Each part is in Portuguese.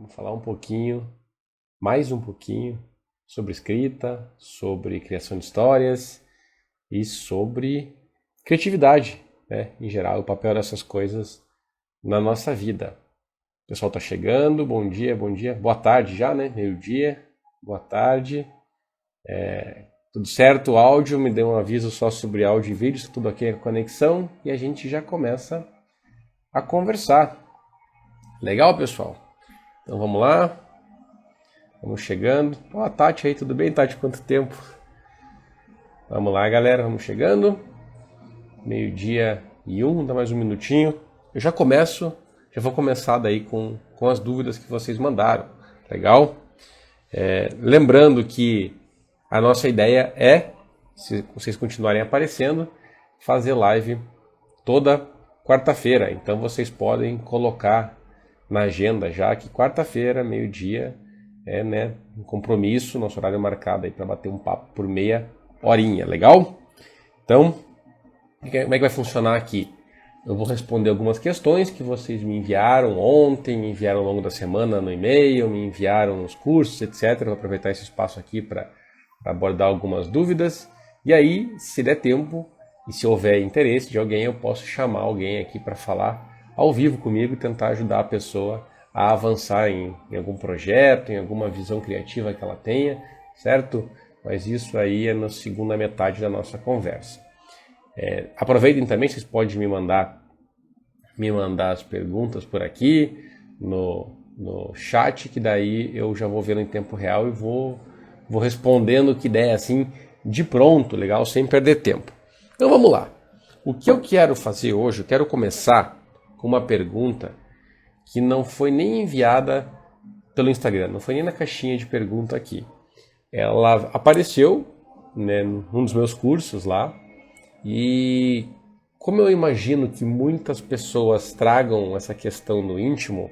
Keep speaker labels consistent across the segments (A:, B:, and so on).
A: Vamos falar um pouquinho, mais um pouquinho, sobre escrita, sobre criação de histórias e sobre criatividade, né? Em geral, o papel dessas coisas na nossa vida. O pessoal está chegando, bom dia, boa tarde já, né? Meio-dia, boa tarde. Tudo certo? O áudio, me deu um aviso só sobre áudio e vídeo, se tudo ok com a conexão e a gente já começa a conversar. Legal, pessoal? Então vamos lá. Vamos chegando. Ó, a Tati aí, tudo bem, Tati? Quanto tempo? Vamos lá, galera, vamos chegando. Meio-dia e dá mais um minutinho. Eu já vou começar daí com as dúvidas que vocês mandaram. Legal? Lembrando que a nossa ideia é, se vocês continuarem aparecendo, fazer live toda quarta-feira. Então vocês podem colocar na agenda já que quarta-feira, meio-dia, né, um compromisso, nosso horário marcado aí para bater um papo por meia horinha, legal? Então, como é que vai funcionar aqui? Eu vou responder algumas questões que vocês me enviaram ontem, me enviaram ao longo da semana no e-mail, me enviaram nos cursos, etc. Vou aproveitar esse espaço aqui para abordar algumas dúvidas. E aí, se der tempo e se houver interesse de alguém, eu posso chamar alguém aqui para falar ao vivo comigo e tentar ajudar a pessoa a avançar em algum projeto, em alguma visão criativa que ela tenha, certo? Mas isso aí é na segunda metade da nossa conversa. Aproveitem também, vocês podem me mandar as perguntas por aqui no chat, que daí eu já vou vendo em tempo real e vou respondendo o que der assim de pronto, legal? Sem perder tempo. Então vamos lá. O que eu quero fazer hoje, eu quero começar com uma pergunta que não foi nem enviada pelo Instagram, não foi nem na caixinha de pergunta aqui. Ela apareceu, né, num dos meus cursos lá, e como eu imagino que muitas pessoas tragam essa questão no íntimo,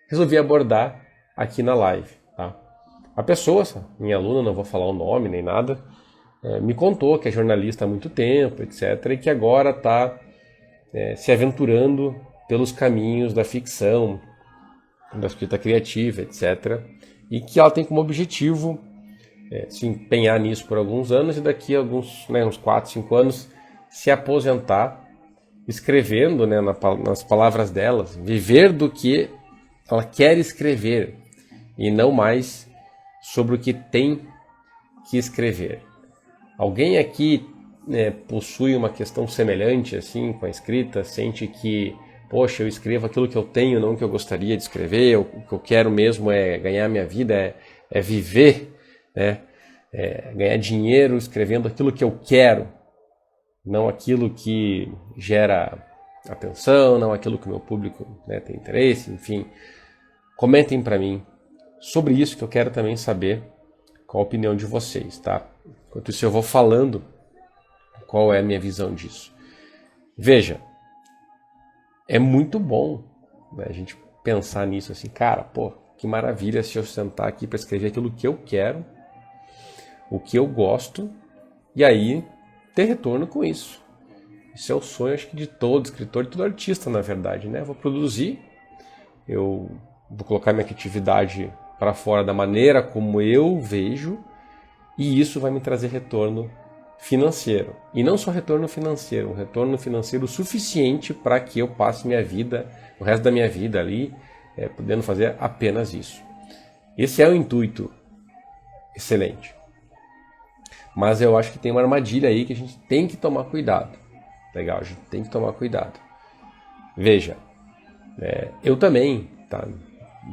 A: resolvi abordar aqui na live. Tá? A pessoa, minha aluna, não vou falar o nome nem nada, me contou que é jornalista há muito tempo, etc., e que agora está se aventurando pelos caminhos da ficção, da escrita criativa, etc., e que ela tem como objetivo se empenhar nisso por alguns anos e daqui a uns 4, 5 anos se aposentar escrevendo, né, nas palavras delas, viver do que ela quer escrever e não mais sobre o que tem que escrever. Alguém aqui possui uma questão semelhante assim com a escrita, sente que, poxa, eu escrevo aquilo que eu tenho, não o que eu gostaria de escrever, o que eu quero mesmo é ganhar minha vida, é viver, né? Ganhar dinheiro escrevendo aquilo que eu quero, não aquilo que gera atenção, não aquilo que o meu público, né, tem interesse, enfim. Comentem para mim sobre isso, que eu quero também saber qual a opinião de vocês, tá? Enquanto isso eu vou falando qual é a minha visão disso. Veja, é muito bom, né, a gente pensar nisso assim, cara, pô, que maravilha se eu sentar aqui para escrever aquilo que eu quero, o que eu gosto, e aí ter retorno com isso. Isso é o sonho, acho que, de todo escritor, de todo artista, na verdade, né? Eu vou produzir, eu vou colocar minha criatividade para fora da maneira como eu vejo, e isso vai me trazer retorno financeiro. E não só retorno financeiro, um retorno financeiro suficiente para que eu passe minha vida, o resto da minha vida ali, podendo fazer apenas isso. Esse é o intuito excelente. Mas eu acho que tem uma armadilha aí que a gente tem que tomar cuidado. Legal, a gente tem que tomar cuidado. Veja, eu também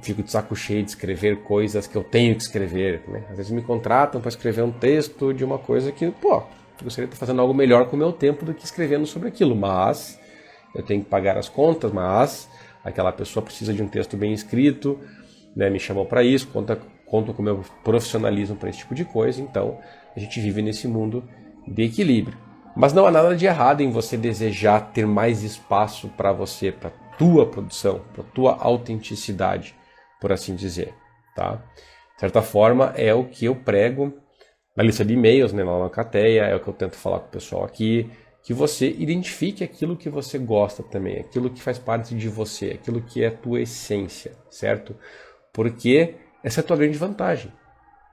A: fico de saco cheio de escrever coisas que eu tenho que escrever, né? Às vezes me contratam para escrever um texto de uma coisa que, eu gostaria de estar fazendo algo melhor com o meu tempo do que escrevendo sobre aquilo, mas eu tenho que pagar as contas, mas aquela pessoa precisa de um texto bem escrito, né? Me chamou para isso, conta com o meu profissionalismo para esse tipo de coisa, então a gente vive nesse mundo de equilíbrio. Mas não há nada de errado em você desejar ter mais espaço para você, para tua produção, para tua autenticidade, por assim dizer, tá? De certa forma, é o que eu prego na lista de e-mails, né, lá na Cateia, é o que eu tento falar com o pessoal aqui, que você identifique aquilo que você gosta também, aquilo que faz parte de você, aquilo que é a tua essência, certo? porque essa é a tua grande vantagem.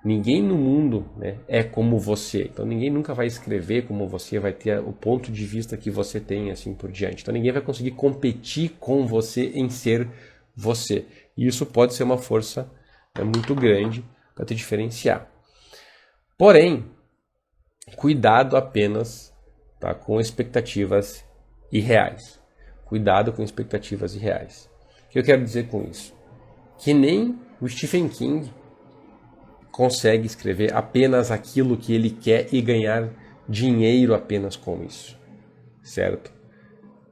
A: Ninguém no mundo, né, é como você. Então ninguém nunca vai escrever como você, vai ter o ponto de vista que você tem, assim por diante. Então ninguém vai conseguir competir com você em ser você. E isso pode ser uma força, né, muito grande para te diferenciar. Porém, cuidado apenas, tá, com expectativas irreais. Cuidado com expectativas irreais. O que eu quero dizer com isso? Que nem o Stephen King consegue escrever apenas aquilo que ele quer e ganhar dinheiro apenas com isso, certo?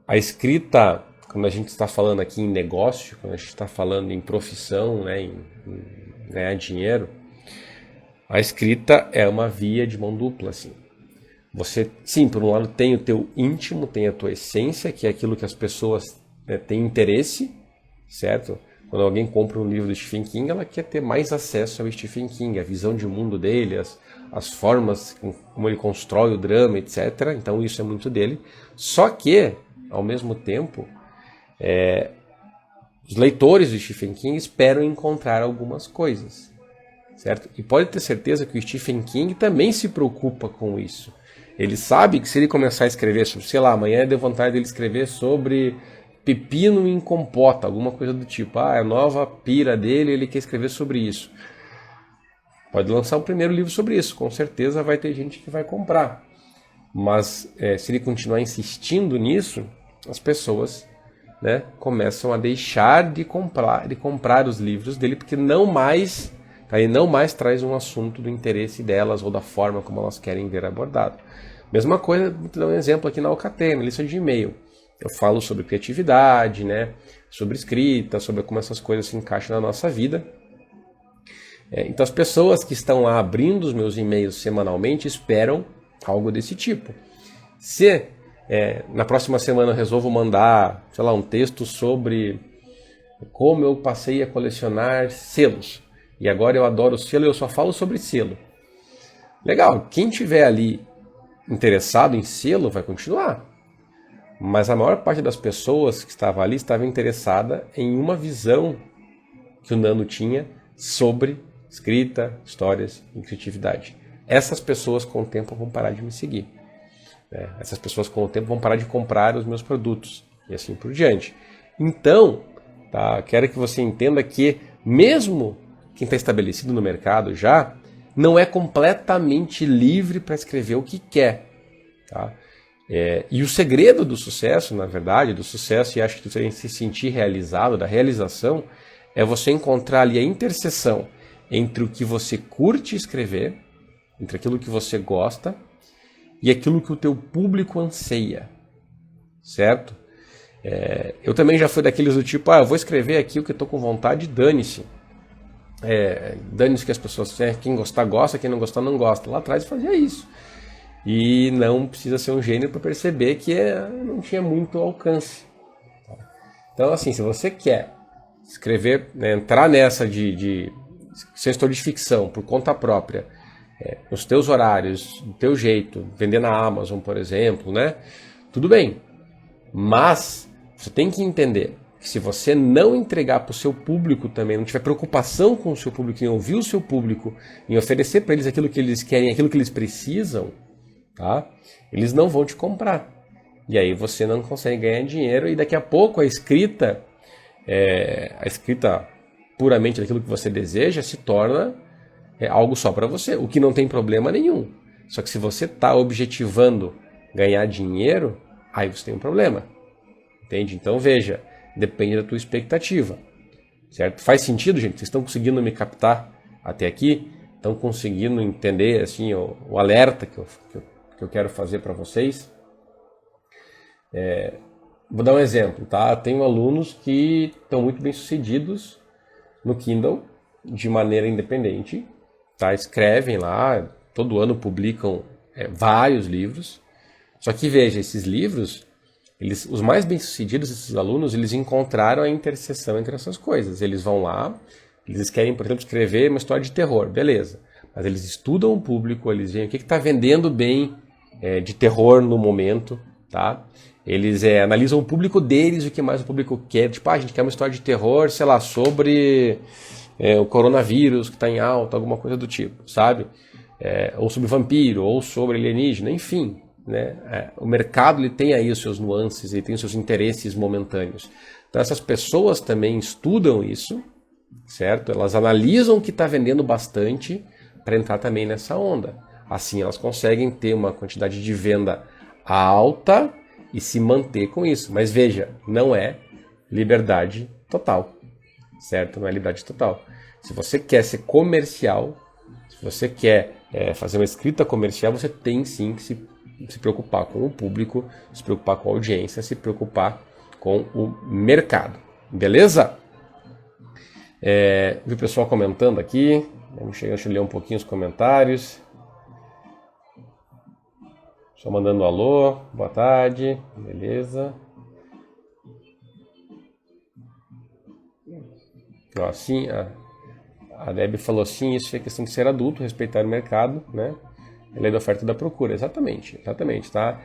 A: A escrita, quando a gente está falando aqui em negócio, quando a gente está falando em profissão, né, em ganhar dinheiro, a escrita é uma via de mão dupla, assim. Você, sim, por um lado tem o teu íntimo, tem a tua essência, que é aquilo que as pessoas, né, têm interesse, certo? Quando alguém compra um livro do Stephen King, ela quer ter mais acesso ao Stephen King, a visão de mundo dele, as formas como ele constrói o drama, etc. Então isso é muito dele. Só que, ao mesmo tempo, os leitores do Stephen King esperam encontrar algumas coisas, certo? E pode ter certeza que o Stephen King também se preocupa com isso. Ele sabe que se ele começar a escrever sobre, sei lá, amanhã deu vontade dele escrever sobre pepino em compota, alguma coisa do tipo. Ah, é a nova pira dele, ele quer escrever sobre isso. Pode lançar um primeiro livro sobre isso, com certeza vai ter gente que vai comprar. Mas se ele continuar insistindo nisso, as pessoas, né, começam a deixar de comprar os livros dele, porque ele não mais traz um assunto do interesse delas ou da forma como elas querem ver abordado. Mesma coisa, vou te dar um exemplo aqui na Alcatel, na lista de e-mail. Eu falo sobre criatividade, né, sobre escrita, sobre como essas coisas se encaixam na nossa vida. Então as pessoas que estão lá abrindo os meus e-mails semanalmente esperam algo desse tipo. Se na próxima semana eu resolvo mandar, sei lá, um texto sobre como eu passei a colecionar selos, e agora eu adoro selo e eu só falo sobre selo. Legal, quem tiver ali interessado em selo vai continuar. Mas a maior parte das pessoas que estava ali estava interessada em uma visão que o Nano tinha sobre escrita, histórias e criatividade. Essas pessoas com o tempo vão parar de me seguir. Essas pessoas com o tempo vão parar de comprar os meus produtos e assim por diante. Então, tá, quero que você entenda que mesmo quem está estabelecido no mercado já não é completamente livre para escrever o que quer. Tá? E o segredo do sucesso, na verdade, do sucesso, e acho que você se sentir realizado, da realização, é você encontrar ali a interseção entre o que você curte escrever, entre aquilo que você gosta e aquilo que o teu público anseia, certo? Eu também já fui daqueles do tipo, eu vou escrever aqui o que eu estou com vontade, dane-se. Dane-se que as pessoas, quem gostar gosta, quem não gostar não gosta. Lá atrás eu fazia isso. E não precisa ser um gênio para perceber que não tinha muito alcance. Então, assim, se você quer escrever, né, entrar nessa de ser escritor de ficção por conta própria, nos teus horários, do teu jeito, vender na Amazon, por exemplo, né? Tudo bem. Mas você tem que entender que se você não entregar para o seu público também, não tiver preocupação com o seu público, em ouvir o seu público, em oferecer para eles aquilo que eles querem, aquilo que eles precisam, tá? Eles não vão te comprar. E aí você não consegue ganhar dinheiro e daqui a pouco a escrita puramente daquilo que você deseja se torna algo só para você, o que não tem problema nenhum. Só que se você está objetivando ganhar dinheiro, aí você tem um problema. Entende? Então veja, depende da tua expectativa. Certo? Faz sentido, gente? Vocês estão conseguindo me captar até aqui? Estão conseguindo entender assim, o alerta que eu quero fazer para vocês? Vou dar um exemplo, tá? Tenho alunos que estão muito bem sucedidos no Kindle de maneira independente, tá? Escrevem lá, todo ano publicam vários livros. Só que veja, esses livros, os mais bem sucedidos, esses alunos, eles encontraram a interseção entre essas coisas. Eles vão lá, eles querem, por exemplo, escrever uma história de terror, beleza. Mas eles estudam o público, eles veem o que está vendendo bem de terror no momento, tá? Eles analisam o público deles, o que mais o público quer. Tipo, a gente quer uma história de terror, sei lá, sobre o coronavírus que está em alta, alguma coisa do tipo, sabe? Ou sobre vampiro, ou sobre alienígena, enfim. Né? O mercado ele tem aí os seus nuances, ele tem os seus interesses momentâneos. Então essas pessoas também estudam isso, certo? Elas analisam o que está vendendo bastante para entrar também nessa onda. Assim elas conseguem ter uma quantidade de venda alta e se manter com isso. Mas veja, não é liberdade total, certo? Não é liberdade total. Se você quer ser comercial, se você quer fazer uma escrita comercial, você tem sim que se preocupar com o público, se preocupar com a audiência, se preocupar com o mercado. Beleza? Vi o pessoal comentando aqui. Deixa eu ler um pouquinho os comentários. Só mandando um alô. Boa tarde. Beleza. Ó, sim, a Debbie falou sim, isso é questão de ser adulto, respeitar o mercado, né? Lei da oferta e da procura, exatamente, tá?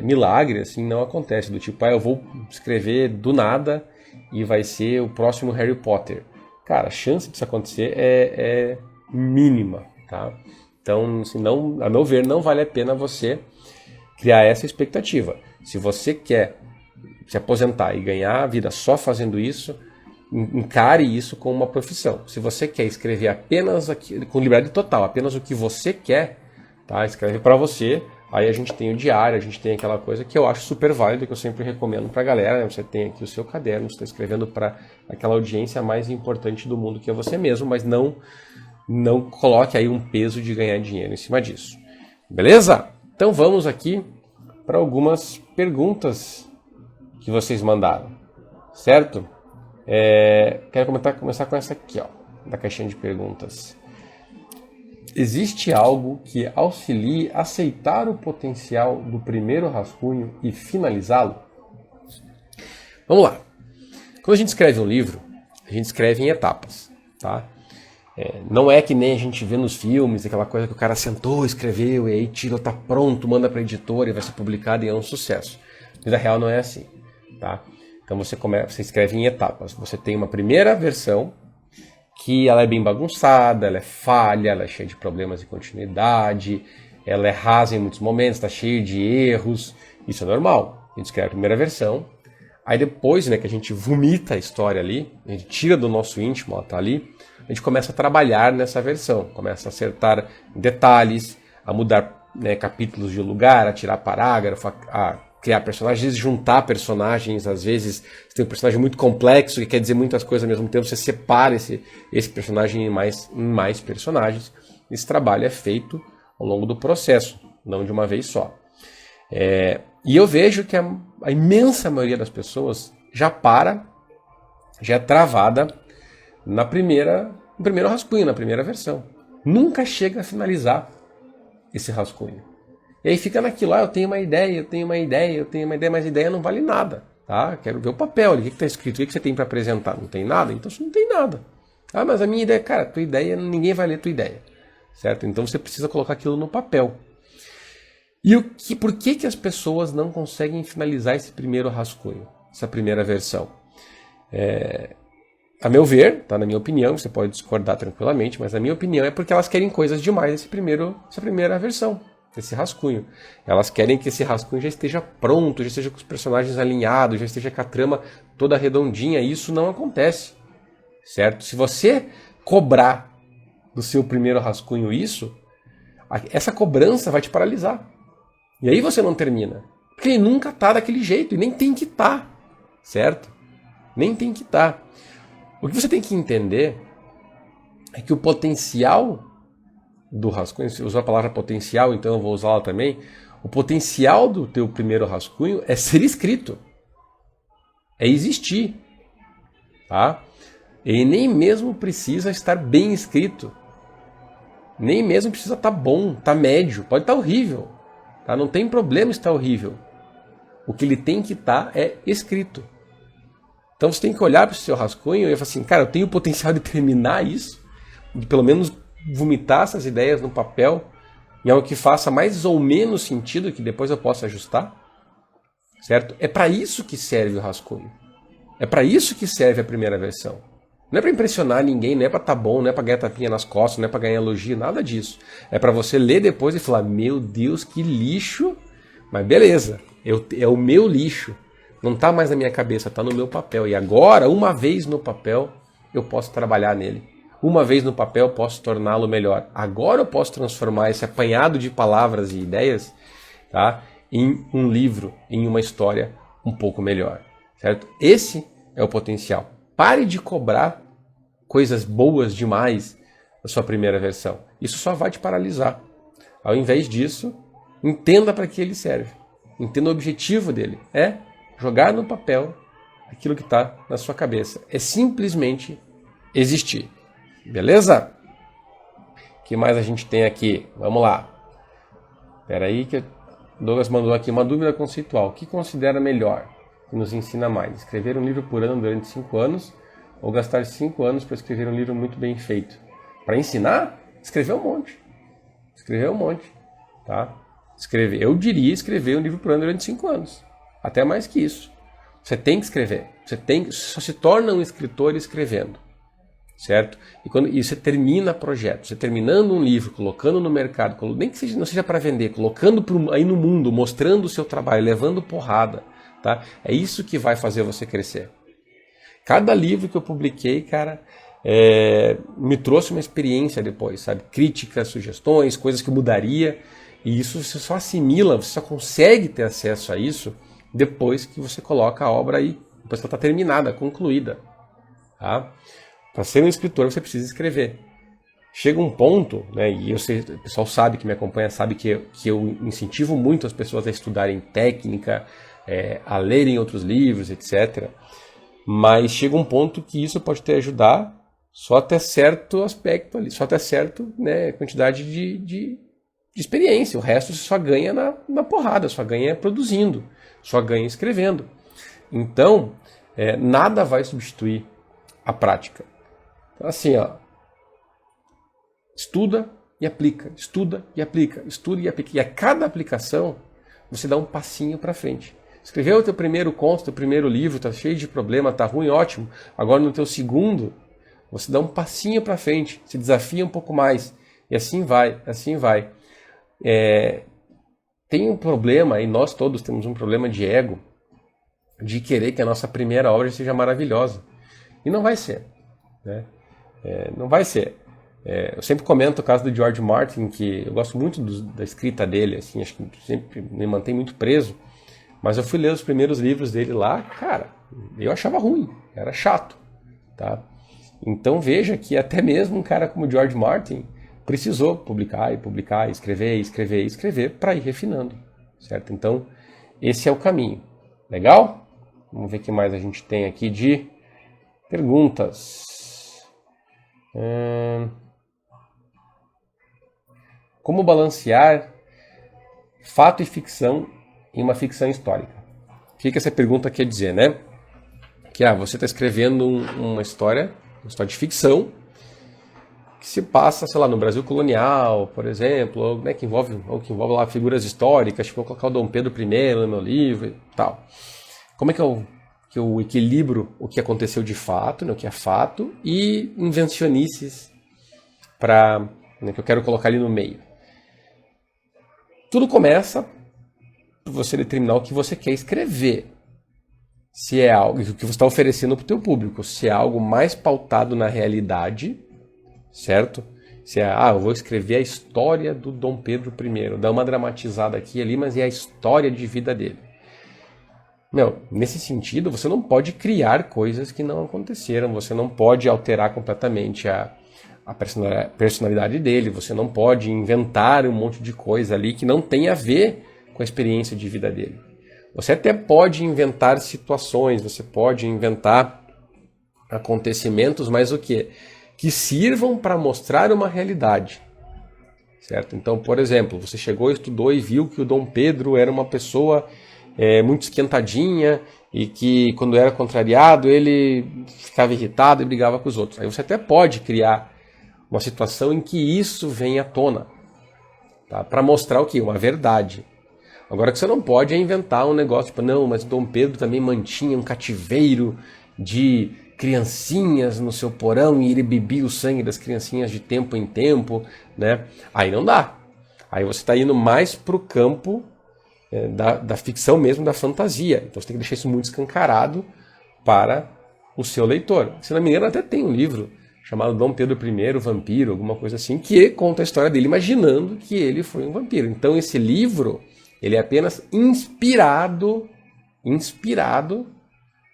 A: Milagre, assim, não acontece, do tipo, eu vou escrever do nada e vai ser o próximo Harry Potter. Cara, a chance disso acontecer é mínima, tá? Então, assim, não, a meu ver, não vale a pena você criar essa expectativa. Se você quer se aposentar e ganhar a vida só fazendo isso, encare isso como uma profissão. Se você quer escrever apenas com liberdade total, apenas o que você quer, tá? Escreve para você. Aí a gente tem o diário, a gente tem aquela coisa que eu acho super válido, que eu sempre recomendo para a galera, né? Você tem aqui o seu caderno, você está escrevendo para aquela audiência mais importante do mundo que é você mesmo, mas não coloque aí um peso de ganhar dinheiro em cima disso. Beleza? Então vamos aqui para algumas perguntas que vocês mandaram, certo? Quero começar com essa aqui, ó, da caixinha de perguntas. Existe algo que auxilie a aceitar o potencial do primeiro rascunho e finalizá-lo? Vamos lá. Quando a gente escreve um livro, a gente escreve em etapas, tá? Não é que nem a gente vê nos filmes, aquela coisa que o cara sentou, escreveu, e aí tira, tá pronto, manda para a editora e vai ser publicado e é um sucesso. Na vida real não é assim, tá? Então você escreve em etapas. Você tem uma primeira versão, que ela é bem bagunçada, ela é falha, ela é cheia de problemas de continuidade, ela é rasa em muitos momentos, está cheia de erros. Isso é normal. A gente escreve a primeira versão, aí depois, né, que a gente vomita a história ali, a gente tira do nosso íntimo, ela está ali, a gente começa a trabalhar nessa versão, começa a acertar detalhes, a mudar, né, capítulos de lugar, a tirar parágrafo, a criar personagens, às vezes juntar personagens, às vezes você tem um personagem muito complexo que quer dizer muitas coisas ao mesmo tempo, você separa esse personagem em mais personagens. Esse trabalho é feito ao longo do processo, não de uma vez só. E eu vejo que a imensa maioria das pessoas já é travada no primeiro rascunho, na primeira versão. Nunca chega a finalizar esse rascunho. E aí fica naquilo, eu tenho uma ideia, mas a ideia não vale nada, tá? Quero ver o papel ali, o que está escrito, o que você tem para apresentar? Não tem nada? Então você não tem nada. Mas a minha ideia, cara, tua ideia, ninguém vai ler tua ideia, certo? Então você precisa colocar aquilo no papel. E por que as pessoas não conseguem finalizar esse primeiro rascunho, essa primeira versão? A meu ver, tá, na minha opinião, você pode discordar tranquilamente, mas a minha opinião é porque elas querem coisas demais essa primeira versão. Esse rascunho. Elas querem que esse rascunho já esteja pronto, já esteja com os personagens alinhados, já esteja com a trama toda redondinha. E isso não acontece, certo? Se você cobrar do seu primeiro rascunho isso, essa cobrança vai te paralisar. E aí você não termina. Porque ele nunca está daquele jeito e nem tem que estar, certo? Nem tem que estar. O que você tem que entender é que o potencial do rascunho, se usar a palavra potencial, então eu vou usá-la também. O potencial do teu primeiro rascunho é ser escrito, é existir, tá? E nem mesmo precisa estar bem escrito, nem mesmo precisa estar bom, estar médio, pode estar horrível, tá? Não tem problema estar horrível. O que ele tem que estar é escrito. Então você tem que olhar para o seu rascunho e falar assim, cara, eu tenho o potencial de terminar isso, de pelo menos vomitar essas ideias no papel em algo que faça mais ou menos sentido, que depois eu possa ajustar, certo? É para isso que serve o rascunho. É para isso que serve a primeira versão. Não é para impressionar ninguém, não é para tá bom, não é para ganhar tapinha nas costas, não é para ganhar elogio, nada disso. É para você ler depois e falar, meu Deus, que lixo. Mas beleza, é o meu lixo. Não tá mais na minha cabeça, tá no meu papel. E agora, uma vez no papel, eu posso trabalhar nele. Uma vez no papel, eu posso torná-lo melhor. Agora eu posso transformar esse apanhado de palavras e ideias, tá, em um livro, em uma história um pouco melhor. Certo? Esse é o potencial. Pare de cobrar coisas boas demais da sua primeira versão. Isso só vai te paralisar. Ao invés disso, entenda para que ele serve. Entenda o objetivo dele. É jogar no papel aquilo que está na sua cabeça. É simplesmente existir. Beleza? O que mais a gente tem aqui? Vamos lá. Espera aí que o Douglas mandou aqui uma dúvida conceitual. O que considera melhor? Que nos ensina mais? Escrever um livro por ano durante 5 anos ou gastar 5 anos para escrever um livro muito bem feito? Para ensinar? Escrever um monte. Escrever um monte. Tá? Eu diria escrever um livro por ano durante 5 anos. Até mais que isso. Você tem que escrever. Só se torna um escritor escrevendo. Certo? E você termina projeto. Você terminando um livro, colocando no mercado, nem que não seja para vender, colocando aí no mundo, mostrando o seu trabalho, levando porrada. Tá? É isso que vai fazer você crescer. Cada livro que eu publiquei, cara, me trouxe uma experiência depois, sabe? Críticas, sugestões, coisas que eu mudaria. E isso você só assimila, você só consegue ter acesso a isso depois que você coloca a obra aí, depois que ela está terminada, concluída. Tá? Para ser um escritor, você precisa escrever. Chega um ponto, né, e o pessoal sabe que me acompanha, sabe que eu incentivo muito as pessoas a estudarem técnica, a lerem outros livros, etc. Mas chega um ponto que isso pode te ajudar só até certo aspecto ali, só até certa, né, quantidade de experiência. O resto você só ganha na porrada, só ganha produzindo, só ganha escrevendo. Então, nada vai substituir a prática. Então, assim, ó, estuda e aplica, estuda e aplica, estuda e aplica. E a cada aplicação, você dá um passinho para frente. Escreveu o teu primeiro conto, teu primeiro livro, tá cheio de problema, tá ruim, ótimo. Agora no teu segundo, você dá um passinho para frente, se desafia um pouco mais. E assim vai, assim vai. Tem um problema, e nós todos temos um problema de ego, de querer que a nossa primeira obra seja maravilhosa. E não vai ser. Né? Não vai ser. Eu sempre comento o caso do George Martin, que eu gosto muito da escrita dele, assim, acho que sempre me mantém muito preso. Mas eu fui ler os primeiros livros dele lá, cara, eu achava ruim, era chato. Tá? Então veja que até mesmo um cara como George Martin precisou publicar e publicar, escrever para ir refinando, certo? Então esse é o caminho. Legal? Vamos ver o que mais a gente tem aqui de perguntas. Como balancear fato e ficção em uma ficção histórica? O que essa pergunta quer dizer, né? Que você está escrevendo uma história de ficção que se passa, sei lá, no Brasil colonial, por exemplo, ou, né, que envolve lá figuras históricas, tipo, vou colocar o Dom Pedro I no meu livro e tal. Como é que eu equilibro o que aconteceu de fato, né, o que é fato, e invencionices né, que eu quero colocar ali no meio? Tudo começa por você determinar o que você quer escrever. Se é algo que você está oferecendo para o teu público, se é algo mais pautado na realidade, certo? Se eu vou escrever a história do Dom Pedro I, dar uma dramatizada aqui e ali, mas é a história de vida dele. Nesse sentido, você não pode criar coisas que não aconteceram, você não pode alterar completamente a personalidade dele, você não pode inventar um monte de coisa ali que não tem a ver com a experiência de vida dele. Você até pode inventar situações, você pode inventar acontecimentos, mas o quê? Que sirvam para mostrar uma realidade. Certo? Então, por exemplo, você chegou, estudou e viu que o Dom Pedro era uma pessoa muito esquentadinha e que quando era contrariado ele ficava irritado e brigava com os outros. Aí você até pode criar uma situação em que isso venha à tona, tá? Para mostrar o quê? Uma verdade. Agora, que você não pode inventar um negócio, tipo, não, mas o Dom Pedro também mantinha um cativeiro de criancinhas no seu porão e ele bebia o sangue das criancinhas de tempo em tempo, né? Aí não dá. Aí você está indo mais para o campo da ficção mesmo, da fantasia. Então você tem que deixar isso muito escancarado para o seu leitor. Se não me engano, até tem um livro chamado Dom Pedro I, Vampiro, alguma coisa assim, que conta a história dele imaginando que ele foi um vampiro. Então esse livro, ele é apenas inspirado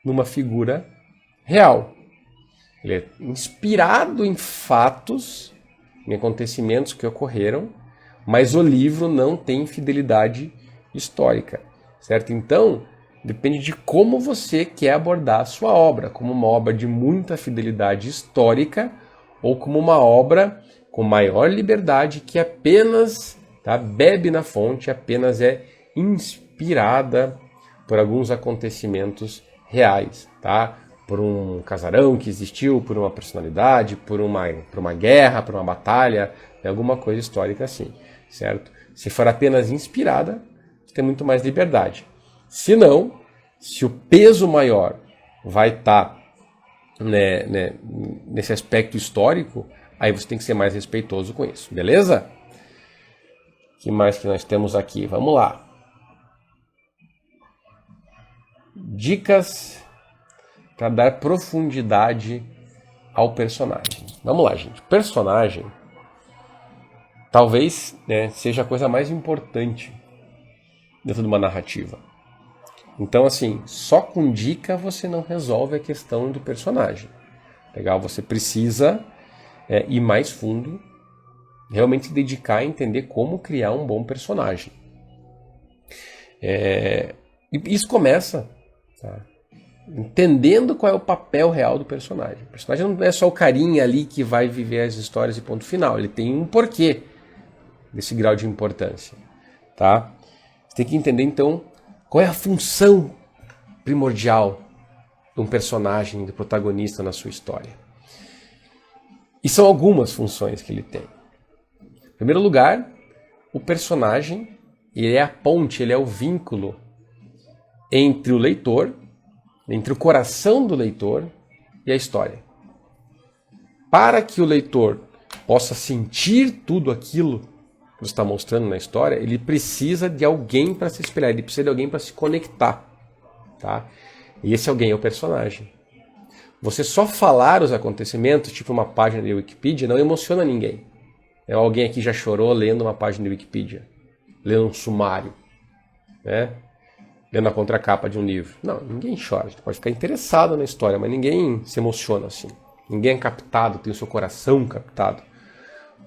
A: numa figura real. Ele é inspirado em fatos, em acontecimentos que ocorreram, mas o livro não tem fidelidade histórica, certo? Então, depende de como você quer abordar a sua obra, como uma obra de muita fidelidade histórica ou como uma obra com maior liberdade que apenas bebe na fonte, apenas é inspirada por alguns acontecimentos reais, tá? Por um casarão que existiu, por uma personalidade, por uma guerra, por uma batalha, alguma coisa histórica assim, certo? Se for apenas inspirada, você tem muito mais liberdade. Se não, se o peso maior vai estar nesse aspecto histórico, aí você tem que ser mais respeitoso com isso, beleza? O que mais que nós temos aqui? Vamos lá. Dicas para dar profundidade ao personagem. Vamos lá, gente. Personagem talvez seja a coisa mais importante dentro de uma narrativa. Então, assim, só com dica você não resolve a questão do personagem. Legal? Você precisa ir mais fundo, realmente se dedicar a entender como criar um bom personagem. E isso começa entendendo qual é o papel real do personagem. O personagem não é só o carinha ali que vai viver as histórias e ponto final. Ele tem um porquê desse grau de importância. Tá? Você tem que entender, então, qual é a função primordial de um personagem, do protagonista na sua história. E são algumas funções que ele tem. Em primeiro lugar, o personagem ele é a ponte, ele é o vínculo entre o leitor, entre o coração do leitor e a história. Para que o leitor possa sentir tudo aquilo que você está mostrando na história, ele precisa de alguém para se espelhar, ele precisa de alguém para se conectar. Tá? E esse alguém é o personagem. Você só falar os acontecimentos, tipo uma página de Wikipedia, não emociona ninguém. Alguém aqui já chorou lendo uma página de Wikipedia, lendo um sumário, né? Lendo a contracapa de um livro. Não, ninguém chora. A gente pode ficar interessado na história, mas ninguém se emociona assim. Ninguém é captado, tem o seu coração captado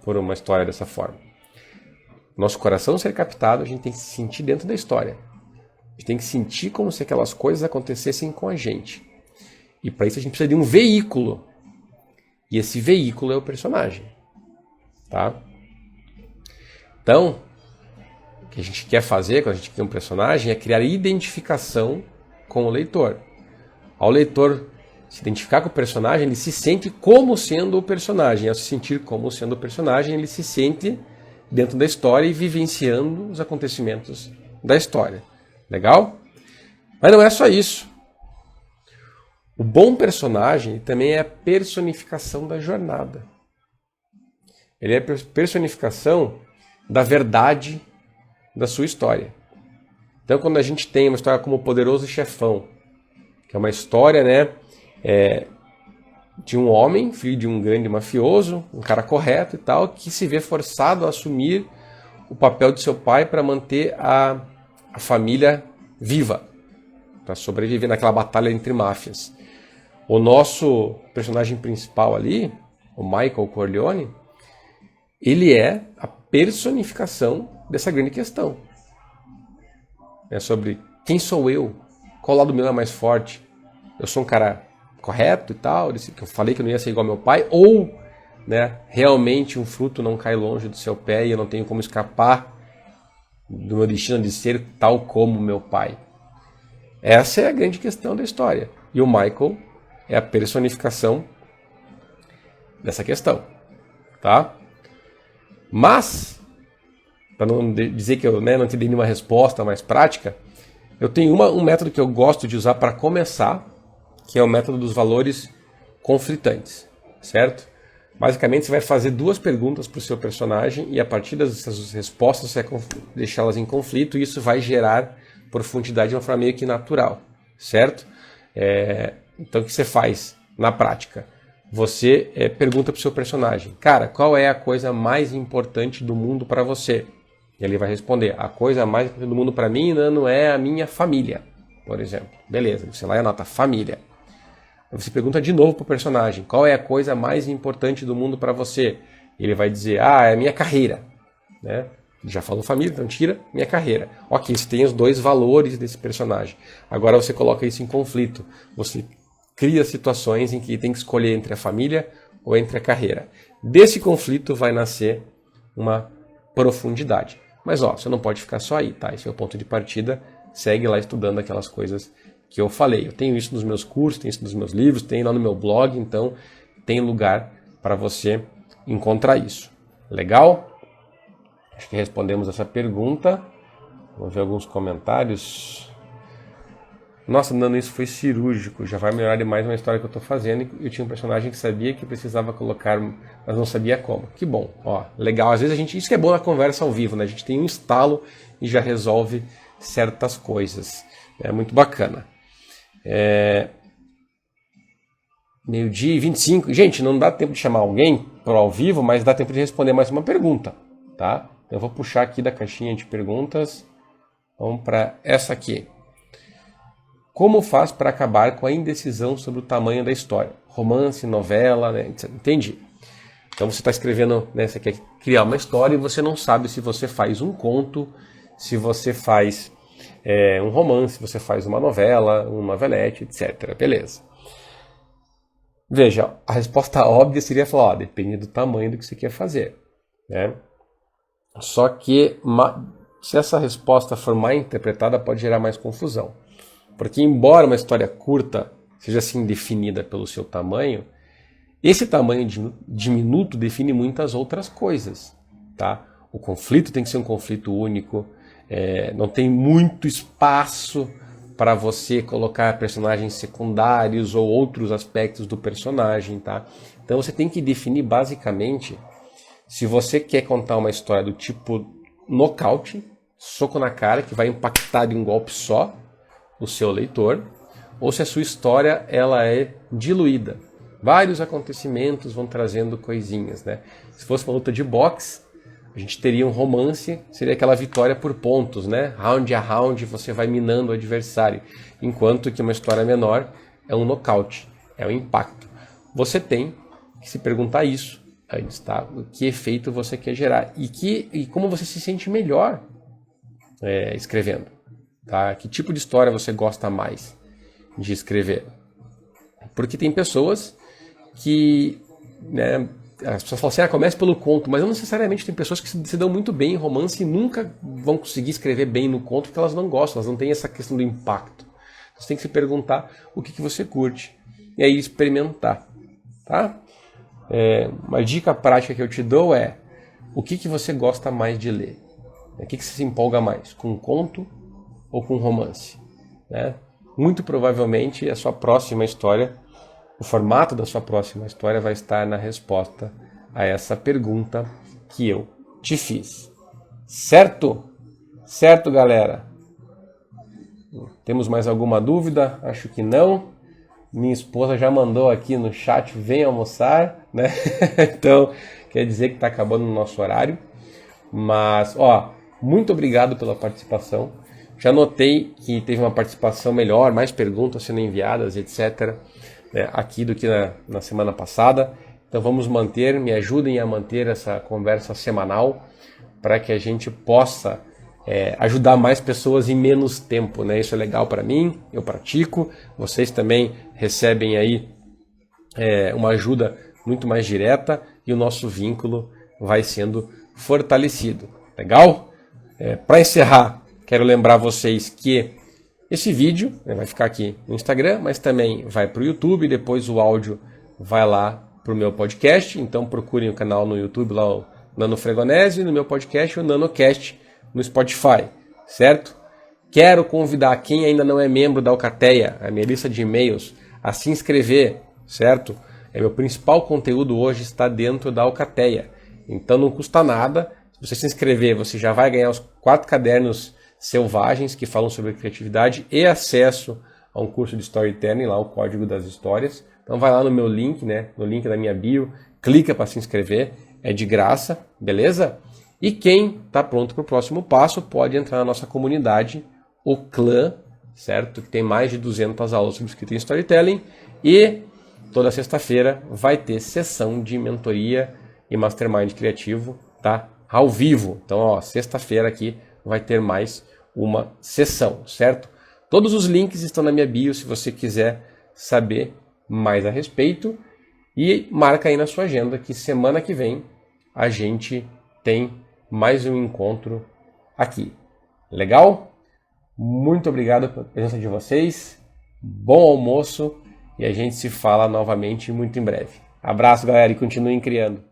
A: por uma história dessa forma. Nosso coração ser captado, a gente tem que se sentir dentro da história. A gente tem que sentir como se aquelas coisas acontecessem com a gente. E para isso a gente precisa de um veículo. E esse veículo é o personagem. Tá? Então, o que a gente quer fazer quando a gente cria um personagem é criar identificação com o leitor. Ao leitor se identificar com o personagem, ele se sente como sendo o personagem. Ao se sentir como sendo o personagem, ele se sente dentro da história e vivenciando os acontecimentos da história. Legal? Mas não é só isso. O bom personagem também é a personificação da jornada. Ele é a personificação da verdade da sua história. Então, quando a gente tem uma história como O Poderoso Chefão, que é uma história, de um homem, filho de um grande mafioso, um cara correto e tal, que se vê forçado a assumir o papel de seu pai para manter a família viva, para sobreviver naquela batalha entre máfias. O nosso personagem principal ali, o Michael Corleone, ele é a personificação dessa grande questão. É sobre quem sou eu, qual lado meu é mais forte. Eu sou um cara correto e tal, que eu falei que eu não ia ser igual ao meu pai, ou realmente um fruto não cai longe do seu pé e eu não tenho como escapar do meu destino de ser tal como meu pai. Essa é a grande questão da história. E o Michael é a personificação dessa questão. Tá? Mas, para não dizer que eu não te dei nenhuma resposta mais prática, eu tenho um método que eu gosto de usar para começar, que é o método dos valores conflitantes, certo? Basicamente, você vai fazer 2 perguntas para o seu personagem e a partir dessas respostas você vai deixá-las em conflito e isso vai gerar profundidade de uma forma meio que natural, certo? Então, o que você faz na prática? Você pergunta para o seu personagem, cara, qual é a coisa mais importante do mundo para você? E ele vai responder, a coisa mais importante do mundo para mim não é a minha família, por exemplo. Beleza, você vai e anota família. Você pergunta de novo para o personagem, qual é a coisa mais importante do mundo para você? Ele vai dizer, é a minha carreira. Né? Já falou família, então tira minha carreira. Ok, você tem os 2 valores desse personagem. Agora você coloca isso em conflito. Você cria situações em que tem que escolher entre a família ou entre a carreira. Desse conflito vai nascer uma profundidade. Mas você não pode ficar só aí, tá? Esse é o ponto de partida. Segue lá estudando aquelas coisas que eu falei. Eu tenho isso nos meus cursos, tenho isso nos meus livros, tenho lá no meu blog, então tem lugar para você encontrar isso. Legal? Acho que respondemos essa pergunta. Vamos ver alguns comentários. Nossa, Nano, isso foi cirúrgico. Já vai melhorar demais uma história que eu estou fazendo. Eu tinha um personagem que sabia que precisava colocar, mas não sabia como. Que bom. Legal. Às vezes isso que é bom na conversa ao vivo, né? A gente tem um estalo e já resolve certas coisas. É muito bacana. 12:25. Gente, não dá tempo de chamar alguém para o ao vivo, mas dá tempo de responder mais uma pergunta, tá? Eu vou puxar aqui da caixinha de perguntas. Vamos para essa aqui. Como faz para acabar com a indecisão sobre o tamanho da história? Romance, novela, né? Entendi. Então você está escrevendo, né? Você quer criar uma história e você não sabe se você faz um conto, se você faz um romance, se você faz uma novela, uma novelete, etc. Beleza. Veja, a resposta óbvia seria falar, depende do tamanho do que você quer fazer, né? Só que se essa resposta for mal interpretada, pode gerar mais confusão. Porque embora uma história curta seja assim definida pelo seu tamanho, esse tamanho diminuto define muitas outras coisas, tá? O conflito tem que ser um conflito único, não tem muito espaço para você colocar personagens secundários ou outros aspectos do personagem, tá? Então você tem que definir basicamente se você quer contar uma história do tipo nocaute, soco na cara, que vai impactar de um golpe só o seu leitor, ou se a sua história ela é diluída. Vários acontecimentos vão trazendo coisinhas, né? Se fosse uma luta de boxe, a gente teria um romance, seria aquela vitória por pontos, né? Round a round você vai minando o adversário, enquanto que uma história menor é um nocaute, é um impacto. Você tem que se perguntar isso antes, tá? Que efeito você quer gerar e como você se sente melhor escrevendo. Tá? Que tipo de história você gosta mais de escrever? Porque tem pessoas que, né, as pessoas falam assim, comece pelo conto, mas não necessariamente. Tem pessoas que se dão muito bem em romance e nunca vão conseguir escrever bem no conto porque elas não gostam, elas não têm essa questão do impacto. Você tem que se perguntar o que você curte e aí experimentar, tá? Uma dica prática que eu te dou é o que você gosta mais de ler? O que você se empolga mais? Com um conto ou com romance, né? Muito provavelmente a sua próxima história, o formato da sua próxima história vai estar na resposta a essa pergunta que eu te fiz. Certo? Certo, galera? Temos mais alguma dúvida? Acho que não. Minha esposa já mandou aqui no chat, vem almoçar, né? Então, quer dizer que está acabando o nosso horário. Mas, muito obrigado pela participação. Já notei que teve uma participação melhor, mais perguntas sendo enviadas, etc., né, aqui do que na semana passada. Então vamos me ajudem a manter essa conversa semanal para que a gente possa ajudar mais pessoas em menos tempo, né? Isso é legal para mim, eu pratico, vocês também recebem aí uma ajuda muito mais direta e o nosso vínculo vai sendo fortalecido. Legal? Para encerrar, quero lembrar vocês que esse vídeo vai ficar aqui no Instagram, mas também vai para o YouTube, depois o áudio vai lá para o meu podcast. Então procurem o canal no YouTube, lá o Nano Fregonese, e no meu podcast o NanoCast no Spotify, certo? Quero convidar quem ainda não é membro da Alcateia, a minha lista de e-mails, a se inscrever, certo? Meu principal conteúdo hoje está dentro da Alcateia. Então não custa nada. Se você se inscrever, você já vai ganhar os 4 cadernos selvagens que falam sobre criatividade e acesso a um curso de storytelling, lá o Código das Histórias. Então vai lá no meu link, né, no link da minha bio, clica para se inscrever, é de graça, beleza? E quem está pronto para o próximo passo pode entrar na nossa comunidade, o Clã, certo? Que tem mais de 200 aulas sobre escrita em storytelling e toda sexta-feira vai ter sessão de mentoria e mastermind criativo, tá? Ao vivo. Então, ó, sexta-feira aqui vai ter mais uma sessão, certo? Todos os links estão na minha bio se você quiser saber mais a respeito. E marca aí na sua agenda que semana que vem a gente tem mais um encontro aqui. Legal? Muito obrigado pela presença de vocês. Bom almoço e a gente se fala novamente muito em breve. Abraço, galera, e continuem criando.